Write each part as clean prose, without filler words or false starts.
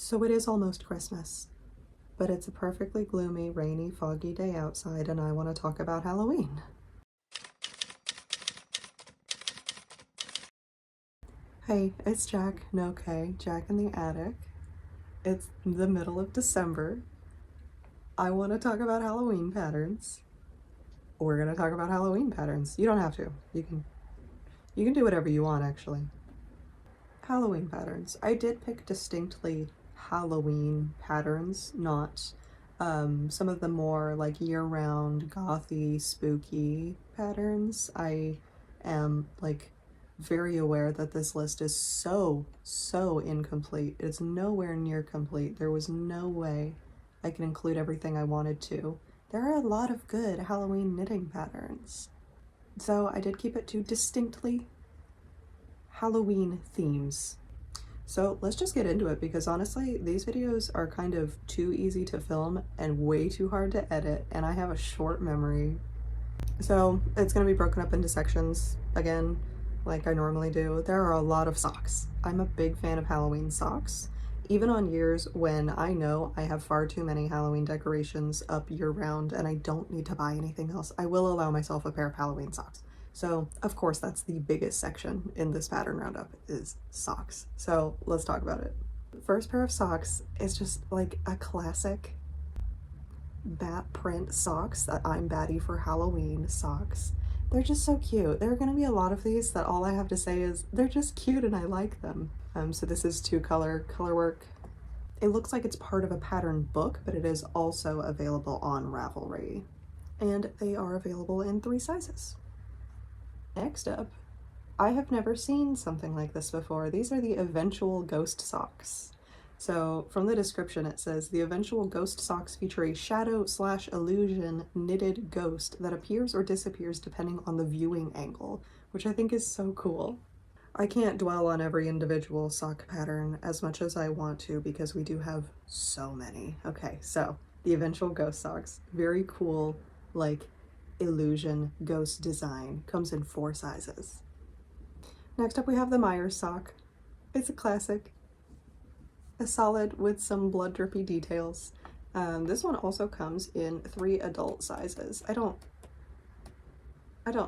So it is almost Christmas, but it's a perfectly gloomy, rainy, foggy day outside, and I want to talk about Halloween. Hey, it's Jack, no K, Jack in the attic. It's the middle of December. I want to talk about Halloween patterns. We're going to talk about Halloween patterns. You don't have to. You can do whatever you want, actually. Halloween patterns. I did pick distinctly Halloween patterns, not some of the more like year-round gothy, spooky patterns. I am like very aware that this list is so incomplete. It's nowhere near complete. There was no way I can include everything I wanted to. There are a lot of good Halloween knitting patterns. So I did keep it to distinctly Halloween themes. So let's just get into it, because honestly, these videos are kind of too easy to film and way too hard to edit, and I have a short memory. So it's going to be broken up into sections again, like I normally do. There are a lot of socks. I'm a big fan of Halloween socks. Even on years when I know I have far too many Halloween decorations up year round and I don't need to buy anything else, I will allow myself a pair of Halloween socks. So of course that's the biggest section in this pattern roundup, is socks. So let's talk about it. The first pair of socks is just like a classic bat print socks that I'm batty for Halloween socks. They're just so cute. There are going to be a lot of these that all I have to say is they're just cute and I like them. So this is two color work. It looks like it's part of a pattern book, but it is also available on Ravelry. And they are available in 3 sizes. Next up, I have never seen something like this before. These are the Eventual Ghost socks. So from the description it says, the Eventual Ghost socks feature a shadow/illusion knitted ghost that appears or disappears depending on the viewing angle, which I think is so cool. I can't dwell on every individual sock pattern as much as I want to because we do have so many. Okay, so the Eventual Ghost socks, very cool, like illusion ghost design, comes in 4 sizes. Next up we have the Myers sock. It's a classic, a solid with some blood drippy details. This one also comes in 3 adult sizes. I don't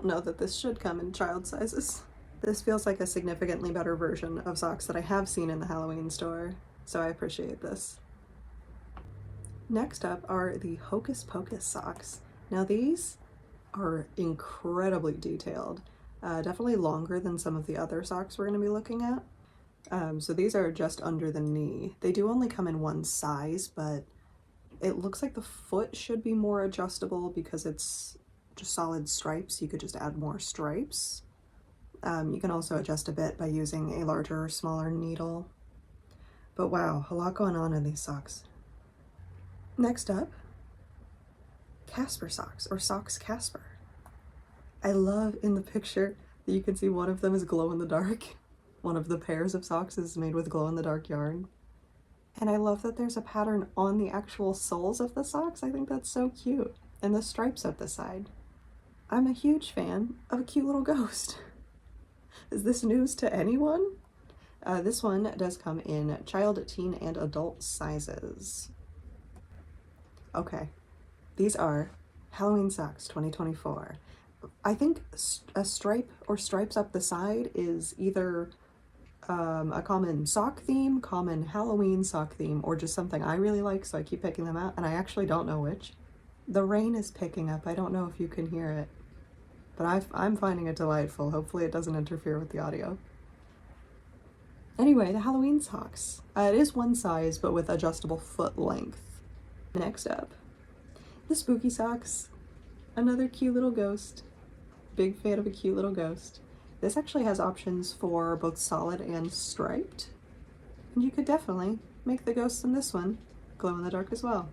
know that this should come in child sizes. This feels like a significantly better version of socks that I have seen in the Halloween store, so I appreciate this. Next up are the Hocus Pocus socks. Now these are incredibly detailed, definitely longer than some of the other socks we're going to be looking at. So these are just under the knee. They do only come in 1 size, but it looks like the foot should be more adjustable because it's just solid stripes. You could just add more stripes. You can also adjust a bit by using a larger or smaller needle. But wow, a lot going on in these socks. Next up, Casper socks, or Socks Casper. I love in the picture that you can see one of them is glow in the dark. One of the pairs of socks is made with glow in the dark yarn. And I love that there's a pattern on the actual soles of the socks. I think that's so cute. And the stripes up the side. I'm a huge fan of a cute little ghost. Is this news to anyone? This one does come in child, teen, and adult sizes. Okay, these are Halloween socks 2024. I think a stripe or stripes up the side is either a common sock theme, common Halloween sock theme, or just something I really like, so I keep picking them out, and I actually don't know which. The rain is picking up. I don't know if you can hear it, but I'm finding it delightful. Hopefully it doesn't interfere with the audio. Anyway, the Halloween socks. It is 1 size, but with adjustable foot length. Next up, the spooky socks. Another cute little ghost. Big fan of a cute little ghost. This actually has options for both solid and striped. And you could definitely make the ghosts in this one glow in the dark as well.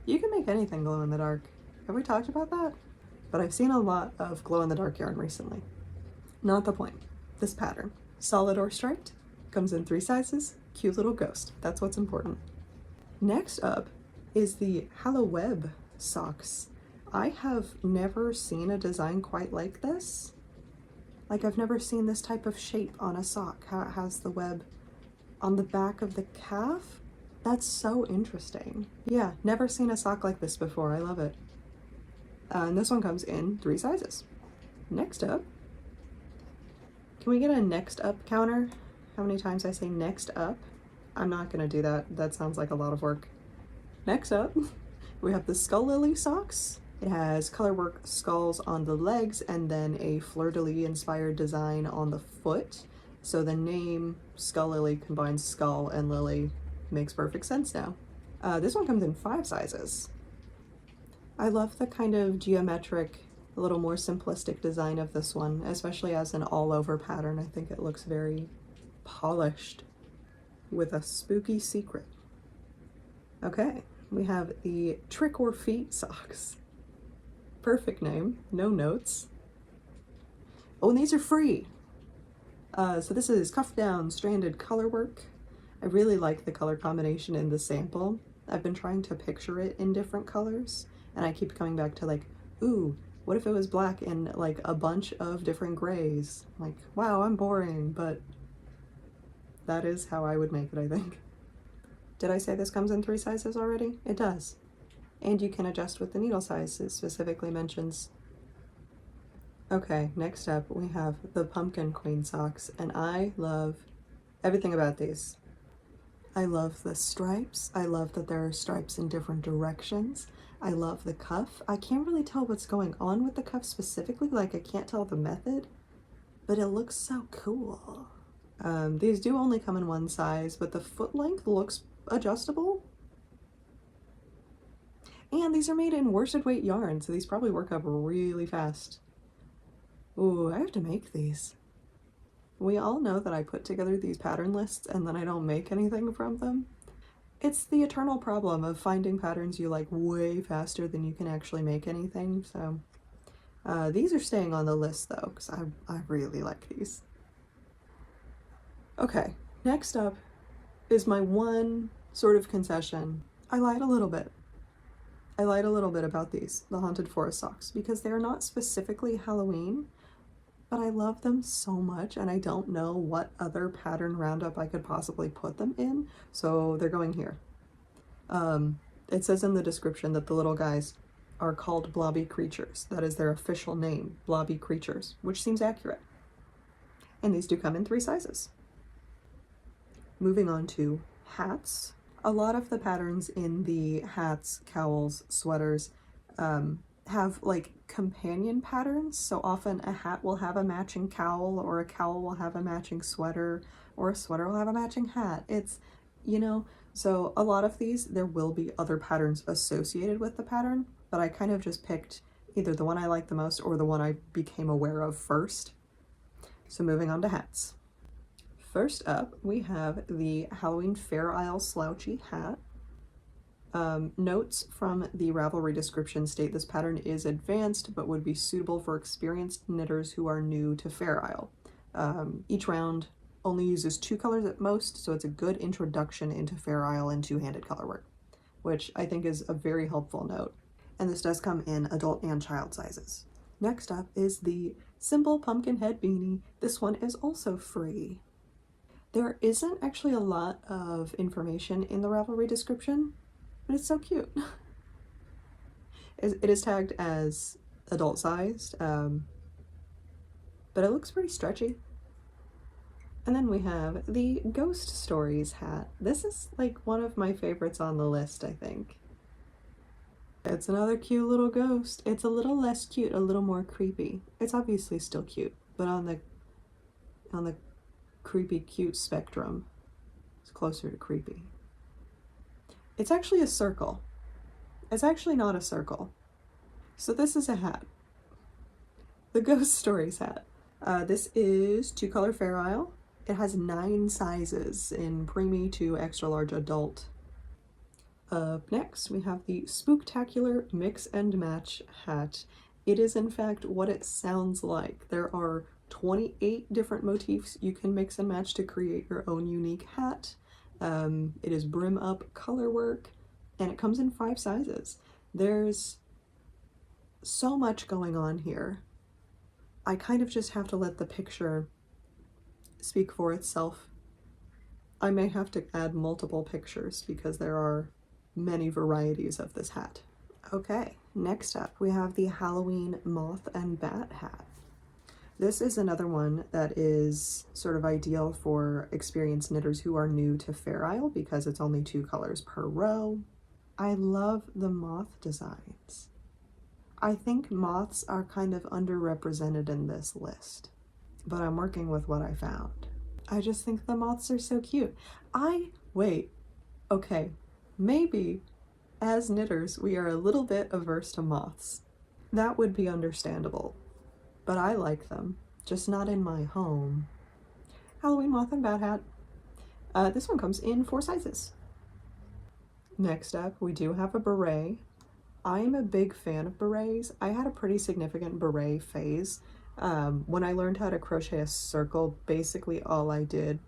You can make anything glow in the dark. Have we talked about that? But I've seen a lot of glow in the dark yarn recently. Not the point. This pattern, solid or striped, comes in 3 sizes, cute little ghost. That's what's important. Next up is the Halloweb socks. I have never seen a design quite like this. Like, I've never seen this type of shape on a sock. How it has the web on the back of the calf That's so interesting. Yeah, never seen a sock like this before. I love it. And this one comes in 3 sizes. Next up, can we get a next up counter? How many times I say next up? I'm not gonna do that. That sounds like a lot of work. Next up, we have the Skull Lily socks. It has colorwork skulls on the legs and then a fleur-de-lis inspired design on the foot. So the name Skull Lily combines skull and lily. Makes perfect sense now. This one comes in 5 sizes. I love the kind of geometric, a little more simplistic design of this one, especially as an all-over pattern. I think it looks very polished with a spooky secret. Okay, we have the Trick or Feet socks. Perfect name, no notes. Oh, and these are free. So this is cuff down stranded color work. I really like the color combination in the sample. I've been trying to picture it in different colors, and I keep coming back to like, ooh, what if it was black and like a bunch of different grays? Like, wow, I'm boring, but that is how I would make it, I think. Did I say this comes in 3 sizes already? It does. And you can adjust with the needle size. It specifically mentions. Okay, next up we have the Pumpkin Queen socks, and I love everything about these. I love the stripes. I love that there are stripes in different directions. I love the cuff. I can't really tell what's going on with the cuff specifically, like I can't tell the method, but it looks so cool. These do only come in 1 size, but the foot length looks adjustable. And these are made in worsted weight yarn, so these probably work up really fast. Ooh, I have to make these. We all know that I put together these pattern lists and then I don't make anything from them. It's the eternal problem of finding patterns you like way faster than you can actually make anything, so these are staying on the list though, because I really like these. Okay, next up is my one sort of concession. I lied a little bit. I lied a little bit about these, the Haunted Forest socks, because they are not specifically Halloween, but I love them so much and I don't know what other pattern roundup I could possibly put them in, so they're going here. It says in the description that the little guys are called blobby creatures. That is their official name, blobby creatures, which seems accurate. And these do come in 3 sizes. Moving on to hats. A lot of the patterns in the hats, cowls, sweaters have like companion patterns. So often a hat will have a matching cowl, or a cowl will have a matching sweater, or a sweater will have a matching hat. It's, you know, so a lot of these, there will be other patterns associated with the pattern, but I kind of just picked either the one I like the most or the one I became aware of first. So moving on to hats. First up, we have the Halloween Fair Isle Slouchy hat. Notes from the Ravelry description state this pattern is advanced but would be suitable for experienced knitters who are new to Fair Isle. Each round only uses 2 colors at most, so it's a good introduction into Fair Isle and two-handed color work, which I think is a very helpful note. And this does come in adult and child sizes. Next up is the Simple Pumpkin Head Beanie. This one is also free. There isn't actually a lot of information in the Ravelry description, but it's so cute. It is tagged as adult sized, but it looks pretty stretchy. And then we have the Ghost Stories hat. This is like one of my favorites on the list, I think. It's another cute little ghost. It's a little less cute, a little more creepy. It's obviously still cute, but on the creepy cute spectrum, it's closer to creepy. It's actually a circle. It's actually not a circle. So this is a hat. The Ghost Stories hat. This is 2-color Fair Isle. It has 9 sizes in preemie to extra large adult. Up next, we have the Spooktacular Mix and Match hat. It is in fact what it sounds like. There are 28 different motifs you can mix and match to create your own unique hat. It is brim up color work, and it comes in 5 sizes. There's so much going on here. I kind of just have to let the picture speak for itself. I may have to add multiple pictures because there are many varieties of this hat. Okay, next up we have the Halloween moth and bat hat. This is another one that is sort of ideal for experienced knitters who are new to Fair Isle because it's only 2 colors per row. I love the moth designs. I think moths are kind of underrepresented in this list, but I'm working with what I found. I just think the moths are so cute. Wait, okay, maybe as knitters we are a little bit averse to moths. That would be understandable, but I like them, just not in my home. Halloween moth and bat hat. This one comes in 4 sizes. Next up, we do have a beret. I'm a big fan of berets. I had a pretty significant beret phase. When I learned how to crochet a circle, basically all I did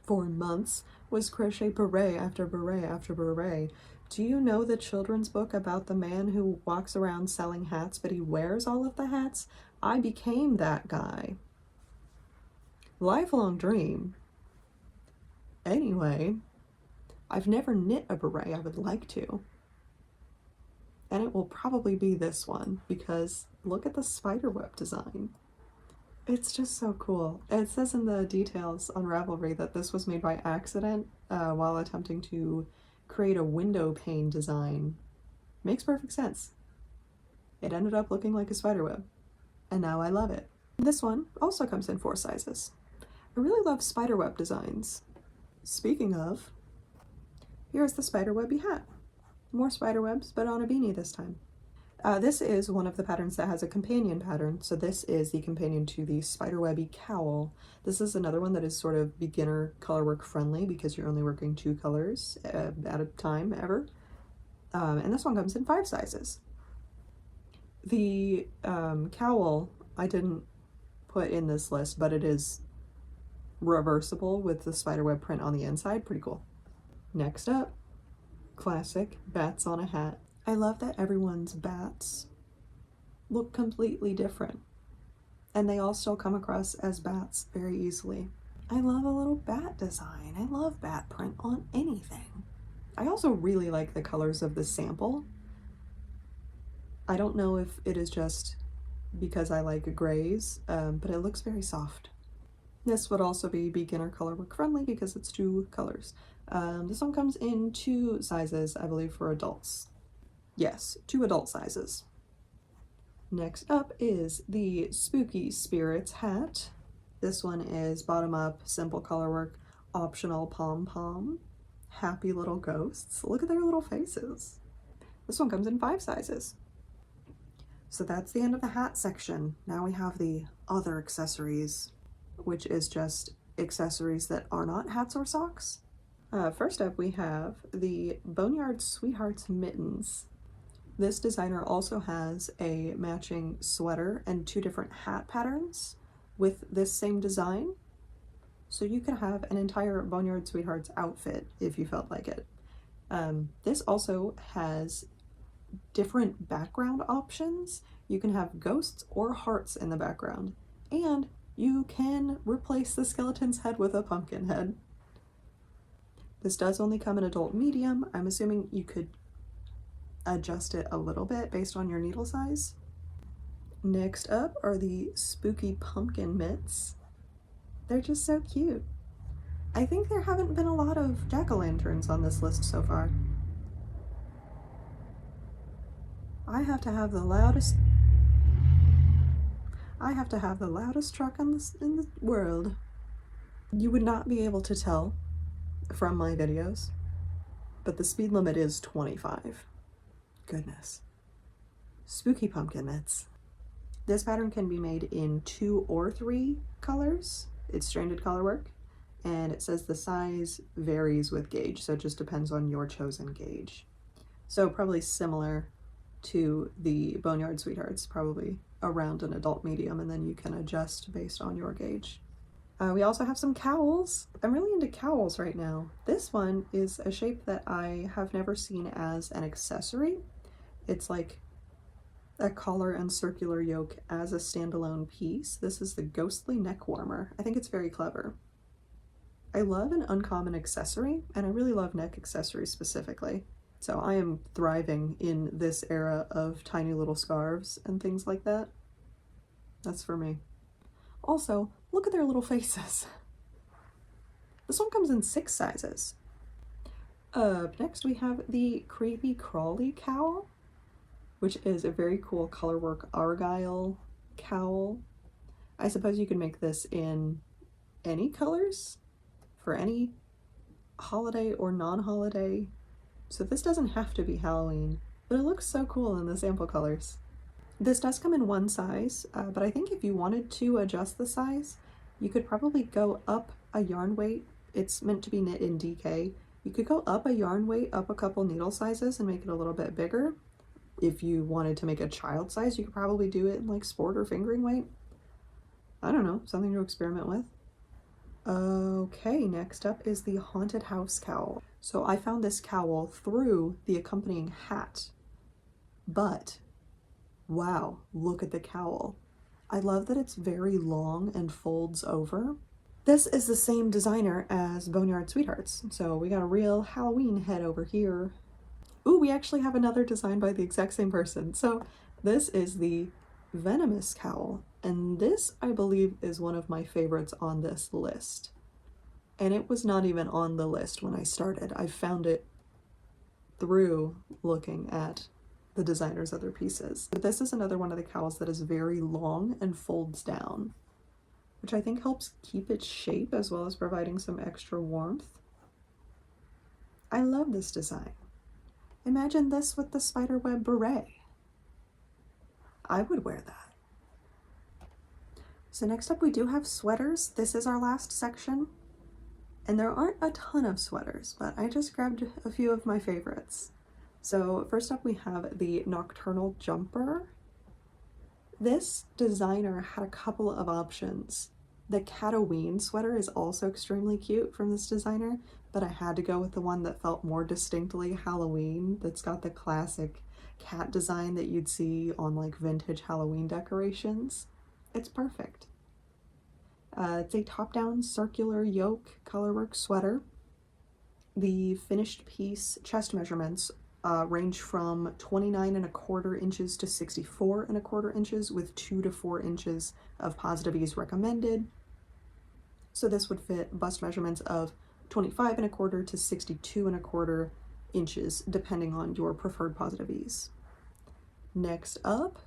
for months was crochet beret after beret after beret. Do you know the children's book about the man who walks around selling hats, but he wears all of the hats? I became that guy. Lifelong dream. Anyway, I've never knit a beret. I would like to. And it will probably be this one because look at the spiderweb design. It's just so cool. It says in the details on Ravelry that this was made by accident while attempting to create a window pane design. Makes perfect sense. It ended up looking like a spiderweb, and now I love it. This one also comes in 4 sizes. I really love spiderweb designs. Speaking of, here's the spiderwebby hat. More spiderwebs, but on a beanie this time. This is one of the patterns that has a companion pattern, so this is the companion to the spiderwebby cowl. This is another one that is sort of beginner colorwork friendly because you're only working 2 colors at a time ever. And this one comes in 5 sizes. The cowl I didn't put in this list, but it is reversible with the spiderweb print on the inside. Pretty cool. Next up, classic bats on a hat. I love that everyone's bats look completely different, and they all still come across as bats very easily. I love a little bat design. I love bat print on anything. I also really like the colors of the sample. I don't know if it is just because I like grays, but it looks very soft. This would also be beginner colorwork friendly because it's 2 colors. This one comes in 2 sizes, I believe, for adults. Yes, 2 adult sizes. Next up is the Spooky Spirits hat. This one is bottom up, simple colorwork, optional pom-pom. Happy little ghosts. Look at their little faces. This one comes in 5 sizes. So that's the end of the hat section. Now we have the other accessories, which is just accessories that are not hats or socks. First up, we have the Boneyard Sweethearts mittens. This designer also has a matching sweater and 2 different hat patterns with this same design. So you could have an entire Boneyard Sweethearts outfit if you felt like it. This also has different background options. You can have ghosts or hearts in the background, and you can replace the skeleton's head with a pumpkin head. This does only come in adult medium. I'm assuming you could adjust it a little bit based on your needle size. Next up are the spooky pumpkin mitts. They're just so cute. I think there haven't been a lot of jack-o'-lanterns on this list so far. I have to have the loudest truck in the world. You would not be able to tell from my videos, but the speed limit is 25. Goodness. Spooky pumpkin mitts. This pattern can be made in 2 or 3 colors. It's stranded colorwork, and it says the size varies with gauge, so it just depends on your chosen gauge. So probably similar to the Boneyard Sweethearts, probably around an adult medium, and then you can adjust based on your gauge. We also have some cowls. I'm really into cowls right now. This one is a shape that I have never seen as an accessory. It's like a collar and circular yoke as a standalone piece. This is the Ghostly Neck Warmer. I think it's very clever. I love an uncommon accessory, and I really love neck accessories specifically. So I am thriving in this era of tiny little scarves and things like that. That's for me. Also, look at their little faces. This one comes in 6 sizes. Up next we have the Creepy Crawly cowl, which is a very cool colorwork argyle cowl. I suppose you could make this in any colors for any holiday or non-holiday. So this doesn't have to be Halloween, but it looks so cool in the sample colors. This does come in 1 size, but I think if you wanted to adjust the size, you could probably go up a yarn weight. It's meant to be knit in DK. You could go up a yarn weight, up a couple needle sizes, and make it a little bit bigger. If you wanted to make a child size, you could probably do it in like sport or fingering weight. I don't know, something to experiment with. Okay, next up is the Haunted House cowl. So I found this cowl through the accompanying hat, but wow, look at the cowl. I love that it's very long and folds over. This is the same designer as Boneyard Sweethearts, so we got a real Halloween head over here. Ooh, we actually have another design by the exact same person. So this is the Venomous cowl, and this, I believe, is one of my favorites on this list. And it was not even on the list when I started. I found it through looking at the designer's other pieces. But this is another one of the cowls that is very long and folds down, which I think helps keep its shape as well as providing some extra warmth. I love this design. Imagine this with the spiderweb beret. I would wear that. So next up we do have sweaters. This is our last section. And there aren't a ton of sweaters, but I just grabbed a few of my favorites. So first up we have the Nocturnal Jumper. This designer had a couple of options. The Catoween sweater is also extremely cute from this designer, but I had to go with the one that felt more distinctly Halloween, that's got the classic cat design that you'd see on like vintage Halloween decorations. It's perfect. It's a top-down circular yoke colorwork sweater. The finished piece chest measurements range from 29¼ inches to 64¼ inches, with 2 to 4 inches of positive ease recommended. So this would fit bust measurements of 25¼ to 62¼ inches, depending on your preferred positive ease. Next up,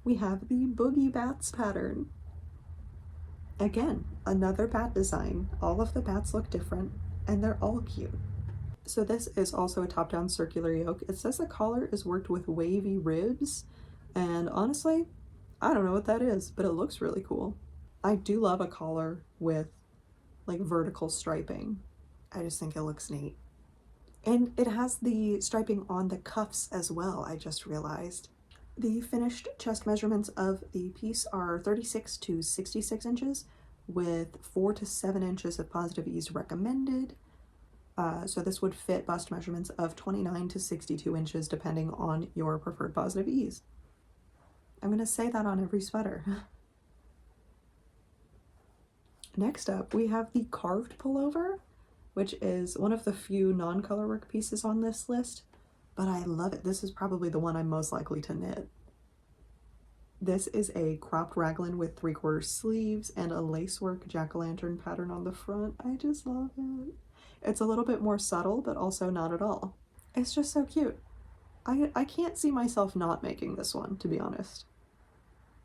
we have the Boogie Bats pattern. Again, another bat design. All of the bats look different, and they're all cute. So this is also a top-down circular yoke. It says the collar is worked with wavy ribs, and honestly, I don't know what that is, but it looks really cool. I do love a collar with like vertical striping. I just think it looks neat. And it has the striping on the cuffs as well, I just realized. The finished chest measurements of the piece are 36 to 66 inches, with 4 to 7 inches of positive ease recommended. So this would fit bust measurements of 29 to 62 inches, depending on your preferred positive ease. I'm going to say that on every sweater. Next up, we have the Carved Pullover, which is one of the few non-colorwork pieces on this list, but I love it. This is probably the one I'm most likely to knit. This is a cropped raglan with 3/4 sleeves and a lacework jack-o'-lantern pattern on the front. I just love it. It's a little bit more subtle, but also not at all. It's just so cute. I can't see myself not making this one, to be honest.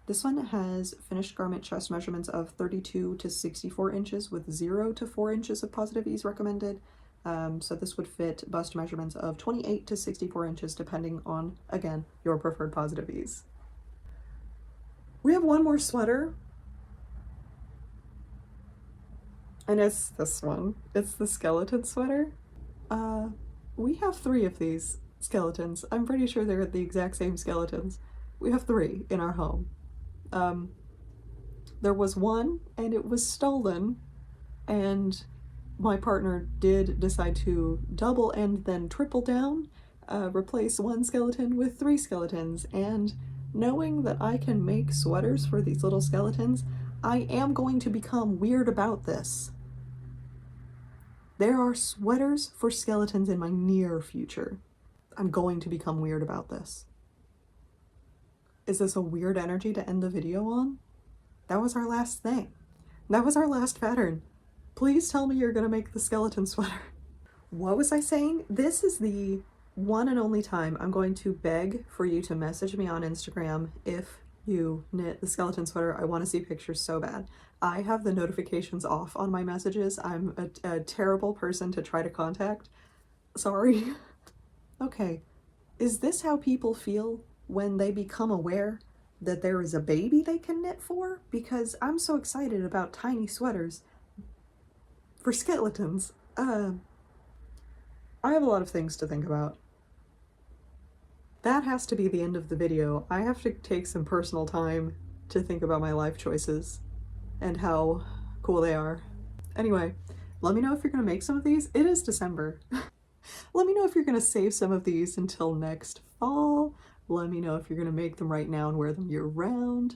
This one has finished garment chest measurements of 32 to 64 inches, with 0 to 4 inches of positive ease recommended. So this would fit bust measurements of 28 to 64 inches, depending on, again, your preferred positive ease. We have one more sweater, and it's this one. It's the skeleton sweater. We have 3 of these skeletons. I'm pretty sure they're the exact same skeletons. We have 3 in our home. There was one, and it was stolen, and my partner did decide to double and then triple down, replace one skeleton with 3 skeletons, and knowing that I can make sweaters for these little skeletons, I am going to become weird about this. There are sweaters for skeletons in my near future. I'm going to become weird about this. Is this a weird energy to end the video on? That was our last thing. That was our last pattern. Please tell me you're gonna make the skeleton sweater. What was I saying? This is the one and only time I'm going to beg for you to message me on Instagram if you knit the skeleton sweater. I want to see pictures so bad. I have the notifications off on my messages. I'm a terrible person to try to contact. Sorry. Okay, is this how people feel when they become aware that there is a baby they can knit for? Because I'm so excited about tiny sweaters for skeletons. I have a lot of things to think about. That has to be the end of the video. I have to take some personal time to think about my life choices and how cool they are. Anyway, let me know if you're gonna make some of these. It is December. Let me know if you're gonna save some of these until next fall. Let me know if you're gonna make them right now and wear them year-round.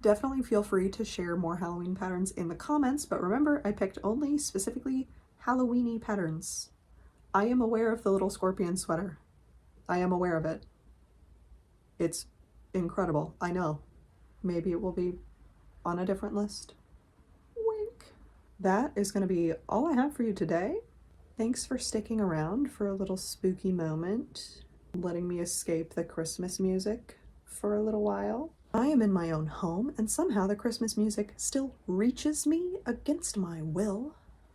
Definitely feel free to share more Halloween patterns in the comments, but remember, I picked only specifically Halloween-y patterns. I am aware of the little scorpion sweater. I am aware of it. It's incredible, I know. Maybe it will be on a different list. Wink. That is gonna be all I have for you today. Thanks for sticking around for a little spooky moment, letting me escape the Christmas music for a little while. I am in my own home, and somehow the Christmas music still reaches me against my will.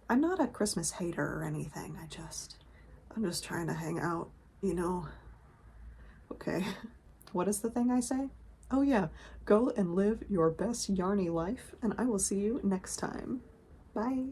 I'm not a Christmas hater or anything, I'm just trying to hang out, you know? Okay, what is the thing I say? Oh yeah, go and live your best yarny life, and I will see you next time. Bye.